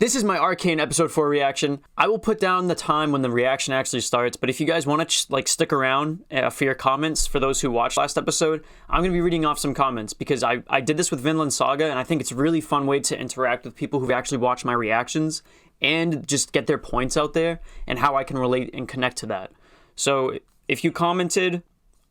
This is my Arcane episode 4 reaction. I will put down the time when the reaction actually starts, but if you guys want to like stick around for your comments, for those who watched last episode, I'm going to be reading off some comments because I did this with Vinland Saga, and I think it's a really fun way to interact with people who've actually watched my reactions and just get their points out there and how I can relate and connect to that. So if you commented,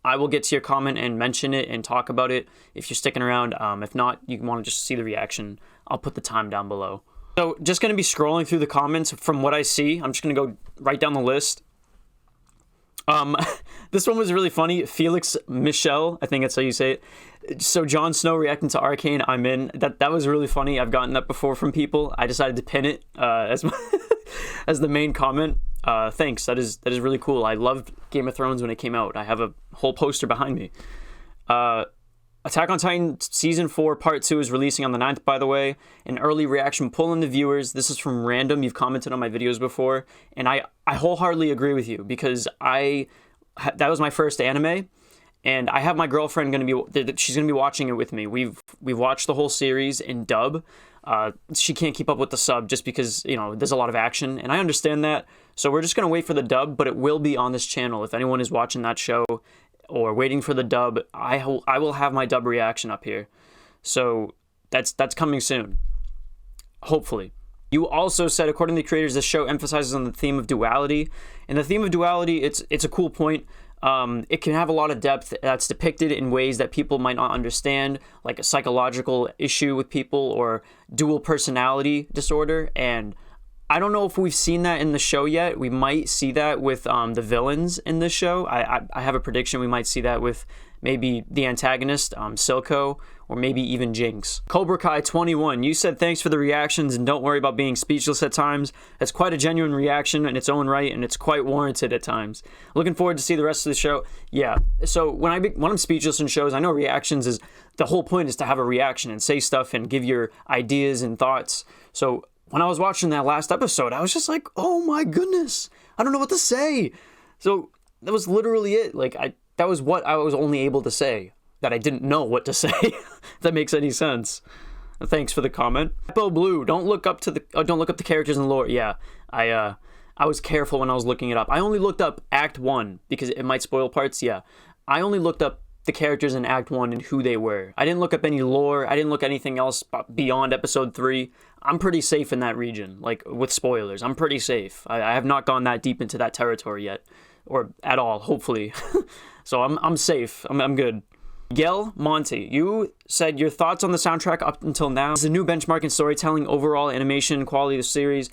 I will get to your comment and mention it and talk about it if you're sticking around. If not, you want to just see the reaction, I'll put the time down below. So just going to be scrolling through the comments from what I see. I'm just going to go right down the list. This one was really funny. Felix Michel, I think that's how you say it. So Jon Snow reacting to Arcane, I'm in. That was really funny. I've gotten that before from people. I decided to pin it as as the main comment. Thanks. That is really cool. I loved Game of Thrones when it came out. I have a whole poster behind me. Attack on Titan Season 4 Part 2 is releasing on the 9th, by the way. An early reaction pulling the viewers. This is from Random. You've commented on my videos before. And I wholeheartedly agree with you because that was my first anime. And I have my girlfriend she's going to be watching it with me. We've watched the whole series in dub. She can't keep up with the sub just because, you know, there's a lot of action. And I understand that. So we're just going to wait for the dub, but it will be on this channel. If anyone is watching that show or waiting for the dub, I will have my dub reaction up here. So that's coming soon, hopefully. You also said, according to the creators, this show emphasizes on the theme of duality. And the theme of duality, it's a cool point. It can have a lot of depth that's depicted in ways that people might not understand, like a psychological issue with people or dual personality disorder. And I don't know if we've seen that in the show yet. We might see that with the villains in this show. I have a prediction we might see that with maybe the antagonist, Silco, or maybe even Jinx. Cobra Kai 21, you said thanks for the reactions and don't worry about being speechless at times. That's quite a genuine reaction in its own right, and it's quite warranted at times. Looking forward to see the rest of the show. Yeah, so when I'm speechless in shows, I know reactions is, the whole point is to have a reaction and say stuff and give your ideas and thoughts. So when I was watching that last episode, I was just like, oh my goodness, I don't know what to say. So that was literally it. Like that was what I was only able to say, that I didn't know what to say. If that makes any sense. Thanks for the comment. Apple Blue, don't look up the characters and lore. Yeah, I was careful when I was looking it up. I only looked up Act 1 because it might spoil parts. Yeah, I only looked up the characters in Act 1 and who they were. I didn't look up any lore. I didn't look anything else beyond Episode 3. I'm pretty safe in that region, like with spoilers. I'm pretty safe. I have not gone that deep into that territory yet, or at all, hopefully. So I'm safe. I'm good. Gel Monty, you said your thoughts on the soundtrack up until now. It's a new benchmark in storytelling, overall animation, quality of the series.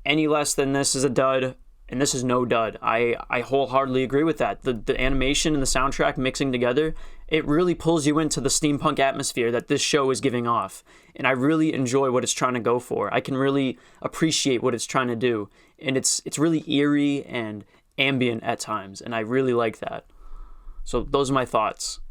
Any less than this is a dud. And this is no dud. I wholeheartedly agree with that. The animation and the soundtrack mixing together, it really pulls you into the steampunk atmosphere that this show is giving off. And I really enjoy what it's trying to go for. I can really appreciate what it's trying to do. And it's really eerie and ambient at times. And I really like that. So those are my thoughts.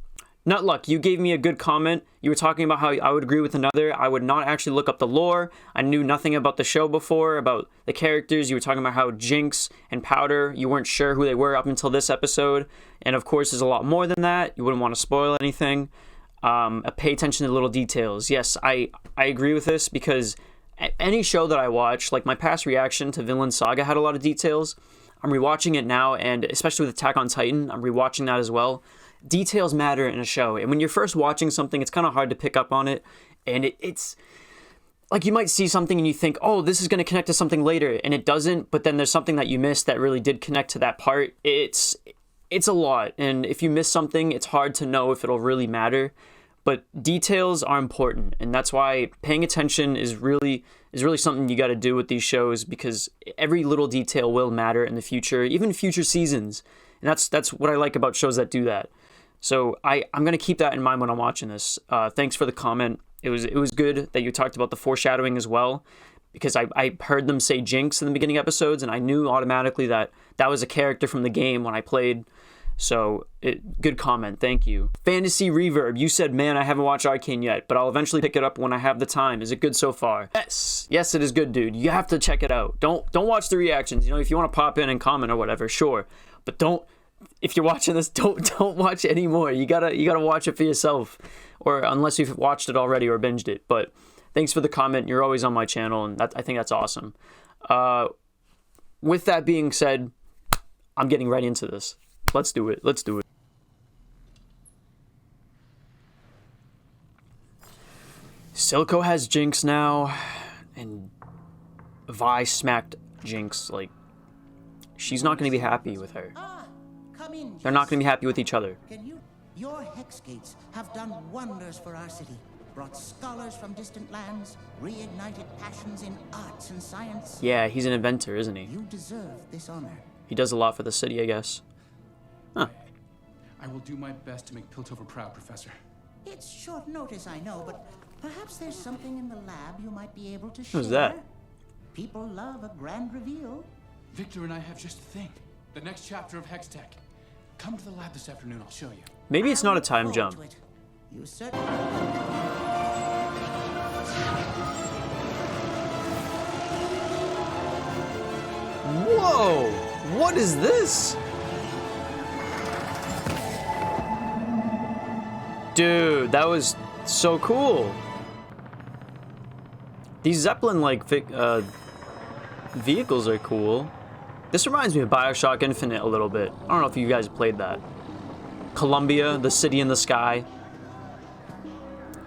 Nutluck, you gave me a good comment. You were talking about how I would agree with another. I would not actually look up the lore. I knew nothing about the show before, about the characters. You were talking about how Jinx and Powder, you weren't sure who they were up until this episode. And of course, there's a lot more than that. You wouldn't want to spoil anything. Pay attention to the little details. Yes, I agree with this because any show that I watch, like my past reaction to Vinland Saga had a lot of details. I'm rewatching it now, and especially with Attack on Titan, I'm rewatching that as well. Details matter in a show, and when you're first watching something, it's kind of hard to pick up on it, and it's like you might see something and you think, oh, this is going to connect to something later, and it doesn't, but then there's something that you missed that really did connect to that part. It's a lot, and if you miss something, it's hard to know if it'll really matter, but details are important, and that's why paying attention is really something you got to do with these shows, because every little detail will matter in the future, even future seasons, and that's what I like about shows that do that. So I'm going to keep that in mind when I'm watching this. Thanks for the comment. It was good that you talked about the foreshadowing as well, because I heard them say Jinx in the beginning episodes, and I knew automatically that was a character from the game when I played. So good comment. Thank you. Fantasy Reverb, you said, man, I haven't watched Arcane yet, but I'll eventually pick it up when I have the time. Is it good so far? Yes, it is good, dude. You have to check it out. Don't watch the reactions. You know, if you want to pop in and comment or whatever, sure, but don't. If you're watching this, don't watch anymore. You gotta watch it for yourself, or unless you've watched it already or binged it. But Thanks for the comment. You're always on my channel, and I think that's awesome. With that being said, I'm getting right into this. Let's do it. Let's do it. Silco has Jinx now, and Vi smacked Jinx. Like, she's not going to be happy with her. They're not going to be happy with each other. Your hex gates have done wonders for our city. Brought scholars from distant lands, reignited passions in arts and science. Yeah, he's an inventor, isn't he? You deserve this honor. He does a lot for the city, I guess. Huh. I will do my best to make Piltover proud, Professor. It's short notice, I know, but perhaps there's something in the lab you might be able to share. Who's that? People love a grand reveal. Victor and I have just the thing. The next chapter of Hextech. Come to the lab this afternoon, I'll show you. Maybe it's not a time jump. You certainly... Whoa! What is this? Dude, that was so cool. These Zeppelin-like vehicles are cool. This reminds me of BioShock Infinite a little bit. I don't know if you guys played that. Columbia, the city in the sky.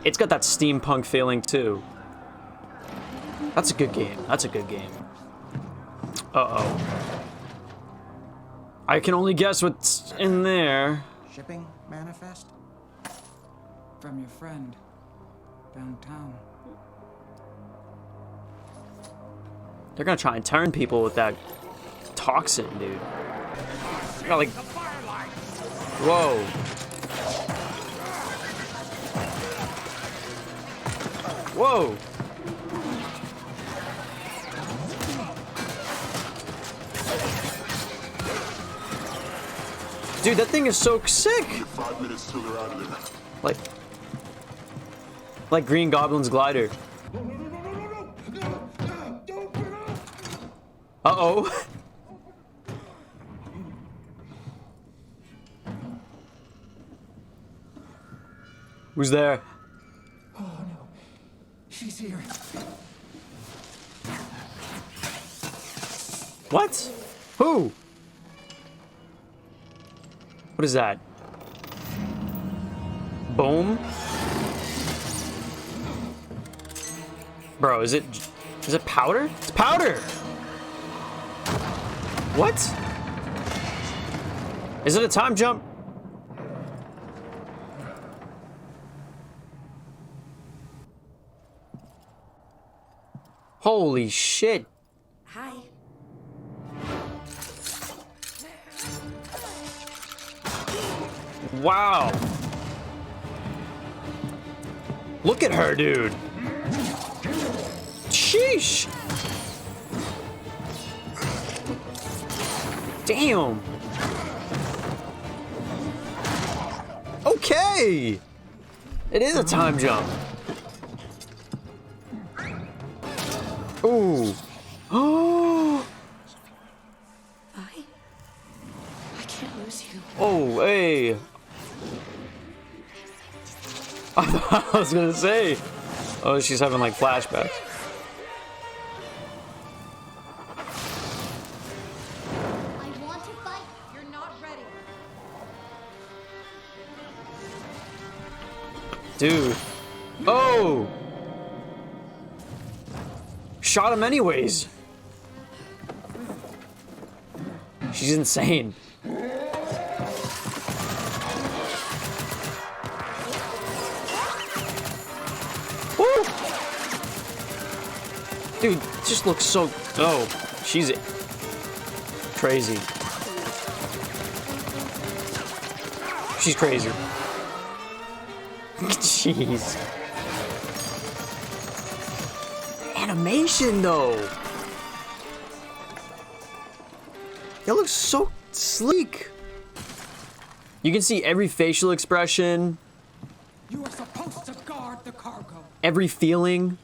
It's got that steampunk feeling too. That's a good game. That's a good game. Uh-oh. I can only guess what's in there. Shipping manifest? From your friend downtown. They're gonna try and turn people with that toxin, dude. I got like... Whoa. Whoa. Dude, that thing is so sick. 5 minutes till they're out of there. Like Green Goblin's glider. Uh-oh. Who's there? Oh no, she's here. What? Who? What is that? Boom? Bro, is it powder? It's powder! What? Is it a time jump? Holy shit. Hi. Wow. Look at her, dude. Sheesh. Damn. Okay. It is a time jump. Ooh. Oh. I can't lose you. Oh, hey. I was gonna say. Oh, she's having like flashbacks. I want to fight. You're not ready. Dude. Oh. Shot him anyways. She's insane. Woo! Dude, just looks so... Oh, she's crazy. She's crazy. Jeez. Animation, though. It looks so sleek. You can see every facial expression. You are supposed to guard the cargo. Every feeling.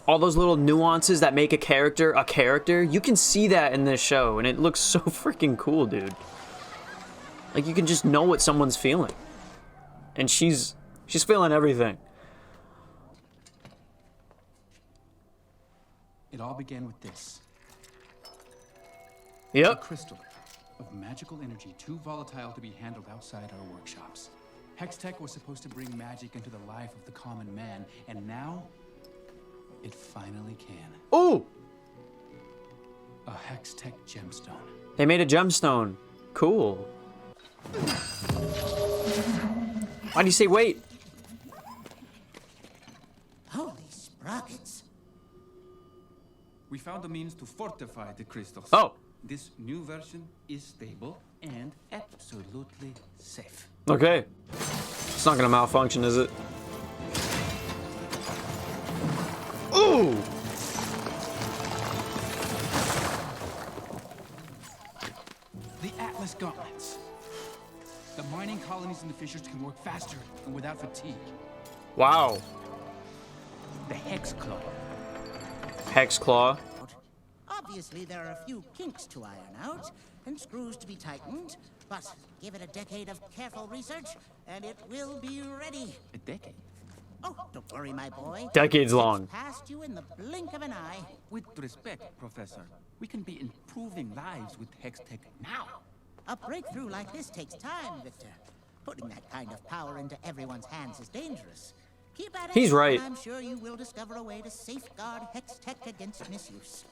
All those little nuances that make a character, you can see that in this show, and it looks so freaking cool, dude. Like, you can just know what someone's feeling. and she's feeling everything. It all began with this. A Yep. crystal of magical energy too volatile to be handled outside our workshops. Hextech was supposed to bring magic into the life of the common man, and now it finally can. Ooh! A Hextech gemstone. They made a gemstone. Cool. Why'd you say wait? Holy sprockets. We found a means to fortify the crystals. Oh. This new version is stable and absolutely safe. Okay. It's not gonna malfunction, is it? Ooh! The Atlas Gauntlets. The mining colonies and the fissures can work faster and without fatigue. Wow. The Hex Claw. Hex Claw. Obviously, there are a few kinks to iron out and screws to be tightened, but give it a decade of careful research, and it will be ready. A decade. Oh, don't worry, my boy. Decades long. It's past you in the blink of an eye. With respect, Professor, we can be improving lives with Hextech now. A breakthrough like this takes time, Victor. Putting that kind of power into everyone's hands is dangerous. Keep at it. He's right. And I'm sure you will discover a way to safeguard Hextech against misuse.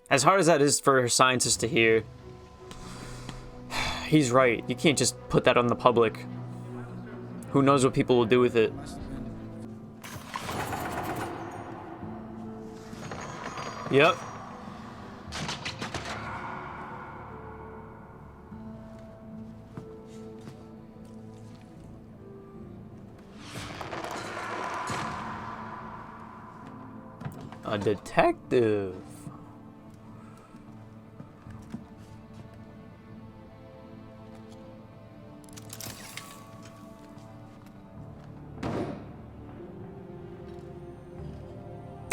As hard as that is for scientists to hear, he's right. You can't just put that on the public. Who knows what people will do with it? Yep. A detective.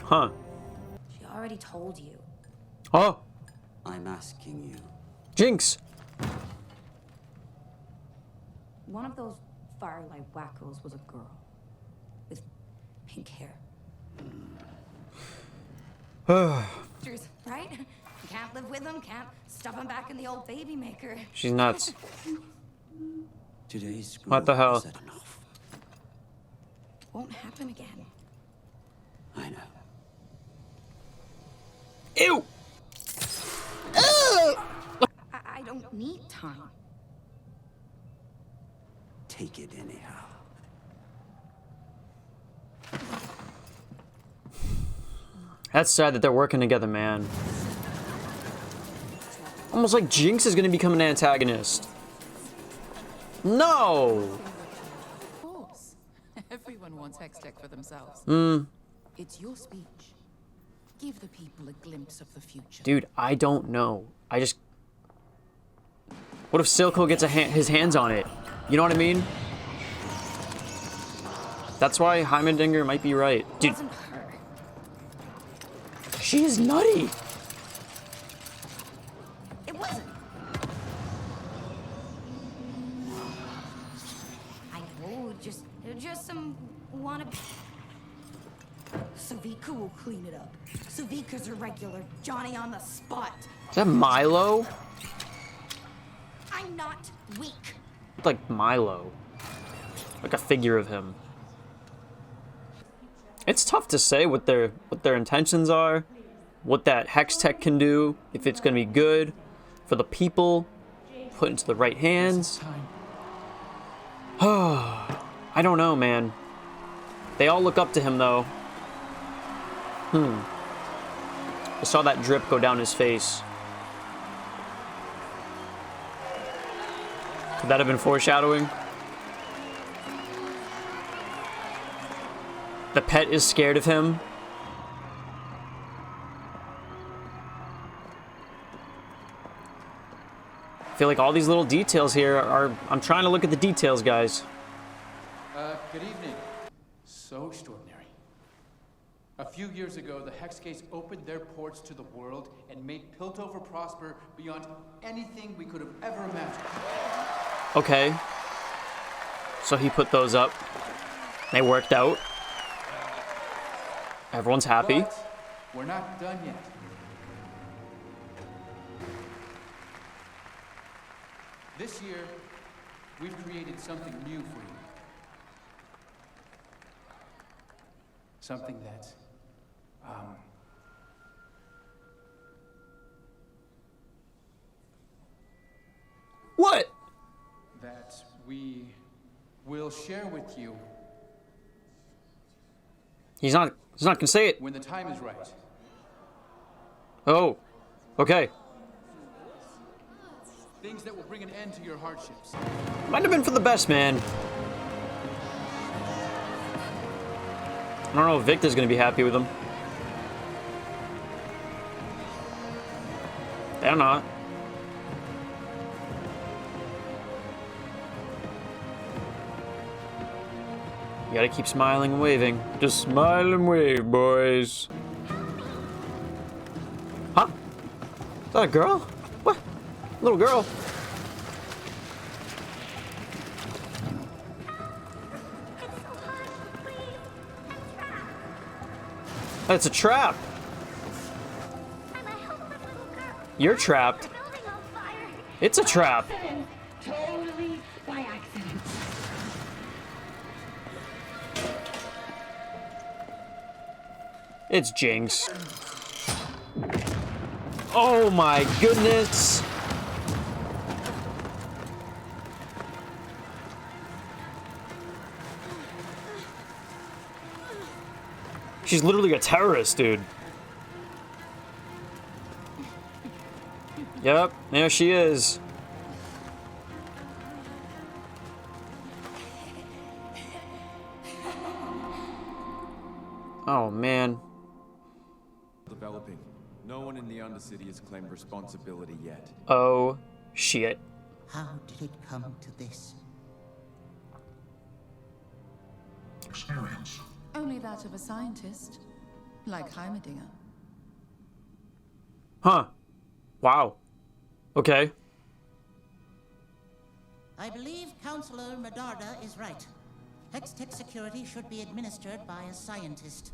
Huh. She already told you. Oh, I'm asking you. Jinx. One of those firelight wackos was a girl. With pink hair. Right? You can't live with them, can't stuff them back in the old baby maker. She's nuts. Today's school What the hell? is enough. Won't happen again. I know. Ew. I don't need time. Take it anyhow. That's sad that they're working together, man. Almost like Jinx is gonna become an antagonist. No! Of course. Everyone wants Hextech for themselves. It's your speech. Give the people a glimpse of the future. Dude, I don't know. I just... What if Silco gets his hands on it? You know what I mean? That's why Heimendinger might be right. Dude, Wasn't her. she is nutty. It wasn't. I know, just some wannabe. Savika will clean it up. Savika's a regular Johnny on the spot. Is that Milo? I'm not weak. Like Milo. Like a figure of him. It's tough to say what their intentions are, what that Hextech can do, if it's gonna be good for the people, put into the right hands. I don't know, man. They all look up to him, though. I saw that drip go down his face. Could that have been foreshadowing? The pet is scared of him. I feel like all these little details here are... I'm trying to look at the details, guys. Good evening. So extraordinary. A few years ago, the Hex Gates opened their ports to the world and made Piltover prosper beyond anything we could have ever imagined. Okay. So he put those up. They worked out. Everyone's happy. But we're not done yet. This year, we've created something new for you. Something that's, What? that we will share with you He's not gonna say it. when the time is right. Oh. Okay. Things that will bring an end to your hardships. Might have been for the best, man. I don't know if Victor's gonna be happy with him. They're not. You gotta keep smiling and waving. Just smile and wave, boys. Huh? Is that a girl? What? Little girl. That's a trap. You're trapped. It's a trap. Totally by accident. It's Jinx. Oh my goodness. She's literally a terrorist, dude. Yep, there she is. Oh man. Developing. No one in the Undercity has claimed responsibility yet. Oh shit. How did it come to this? Experience. Only that of a scientist, like Heimerdinger. Huh. Wow. Okay. I believe Counselor Medarda is right. Hextech security should be administered by a scientist.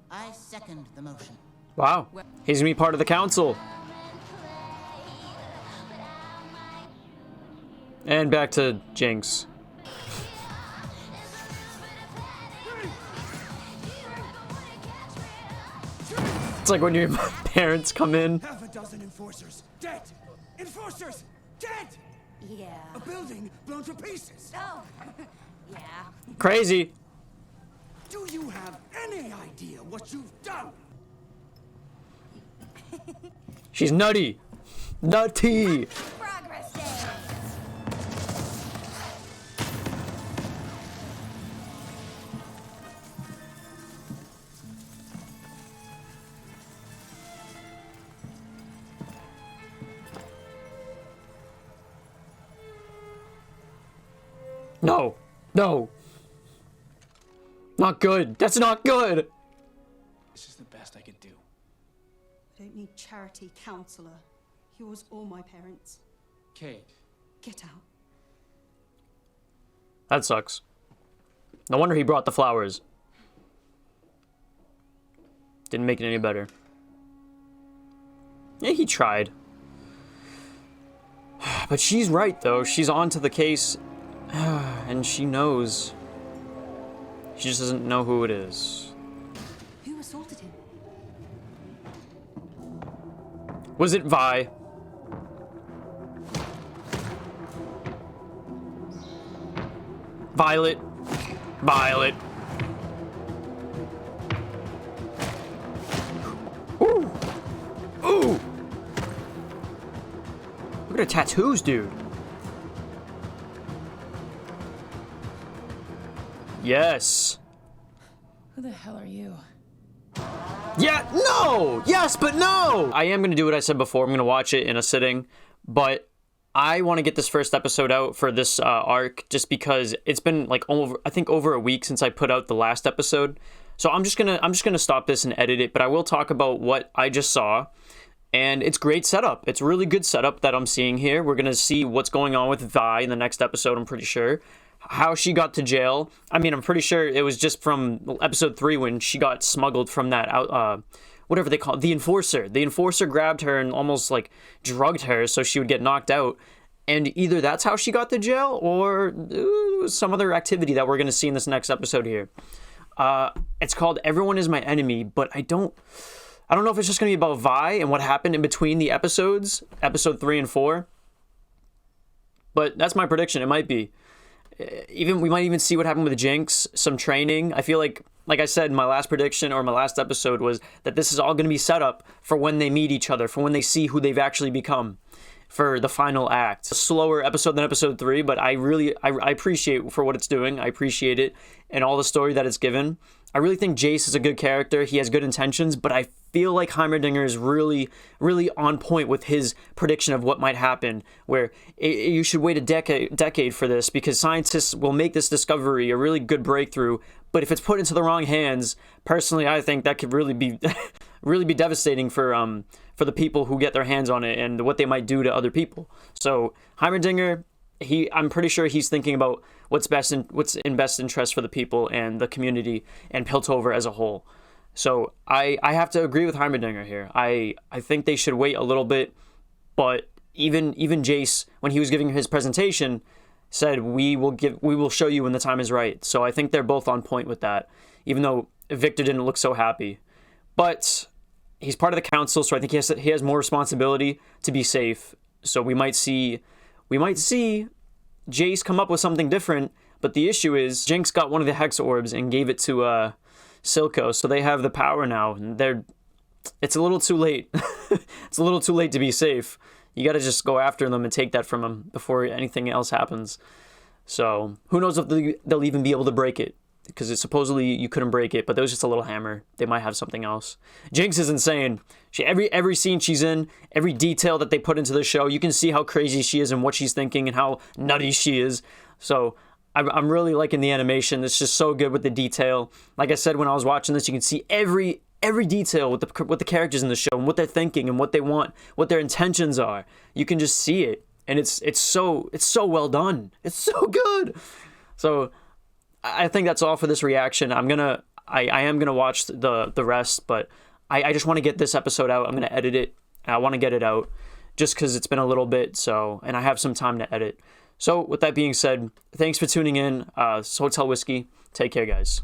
I second the motion. Wow. He's gonna be part of the council. And back to Jinx. It's like when your parents come in. Half a dozen enforcers dead. Enforcers dead. Yeah. A building blown to pieces. Oh. Yeah. Crazy. Do you have any idea what you've done? She's nutty. Nutty. Progress day. No. No. Not good. That's not good. This is the best I could do. I don't need charity, counselor. Yours or my parents. Kate. Get out. That sucks. No wonder he brought the flowers. Didn't make it any better. Yeah, he tried. But she's right, though. She's on to the case. And she knows. She just doesn't know who it is. Who assaulted him? Was it Vi? Violet. Violet. Ooh. Ooh. Look at her tattoos, dude. Yes. Who the hell are you? Yeah, no! Yes, but no! I am going to do what I said before. I'm going to watch it in a sitting, but I want to get this first episode out for this arc just because it's been like over, I think over a week since I put out the last episode. So I'm just gonna stop this and edit it, but I will talk about what I just saw. And it's great setup. It's really good setup that I'm seeing here. We're gonna see what's going on with Vi in the next episode, I'm pretty sure. How she got to jail. I mean, I'm pretty sure it was just from episode 3 when she got smuggled from that whatever they call it, the enforcer. The enforcer grabbed her and almost like drugged her so she would get knocked out. And either that's how she got to jail or some other activity that we're going to see in this next episode here. It's called Everyone Is My Enemy, but I don't know if it's just going to be about Vi and what happened in between the episodes, episode 3 and 4. But that's my prediction. It might be. We might even see what happened with Jinx, some training. I feel like I said in my last prediction or my last episode was that this is all going to be set up for when they meet each other, for when they see who they've actually become for the final act. A slower episode than episode 3, but I appreciate for what it's doing. I appreciate it and all the story that it's given. I really think Jace is a good character. He has good intentions, but I feel like Heimerdinger is really, really on point with his prediction of what might happen, where you should wait a decade for this because scientists will make this discovery a really good breakthrough, but if it's put into the wrong hands, personally, I think that could really be really be devastating for the people who get their hands on it and what they might do to other people. So Heimerdinger, I'm pretty sure he's thinking about what's in best interest for the people and the community and Piltover as a whole. So I have to agree with Heimerdinger here. I think they should wait a little bit, but even Jace, when he was giving his presentation, said we will show you when the time is right. So I think they're both on point with that, even though Victor didn't look so happy. But he's part of the council, so I think he has more responsibility to be safe. So we might see Jace come up with something different, but the issue is Jinx got one of the Hex Orbs and gave it to Silco, so they have the power now. It's a little too late. It's a little too late to be safe. You got to just go after them and take that from them before anything else happens. So who knows if they'll even be able to break it, because it's supposedly you couldn't break it, but that was just a little hammer. They might have something else. Jinx is insane. Every scene she's in, every detail that they put into the show, you can see how crazy she is and what she's thinking and how nutty she is. So I'm really liking the animation. It's just so good with the detail. Like I said, when I was watching this, you can see every detail with the characters in the show and what they're thinking and what they want, what their intentions are. You can just see it, and it's so well done. It's so good. So I think that's all for this reaction. I am gonna watch the rest, but I just want to get this episode out. I'm gonna edit it. I want to get it out just because it's been a little bit. So, and I have some time to edit. So with that being said, thanks for tuning in. Hotel Whiskey. Take care, guys.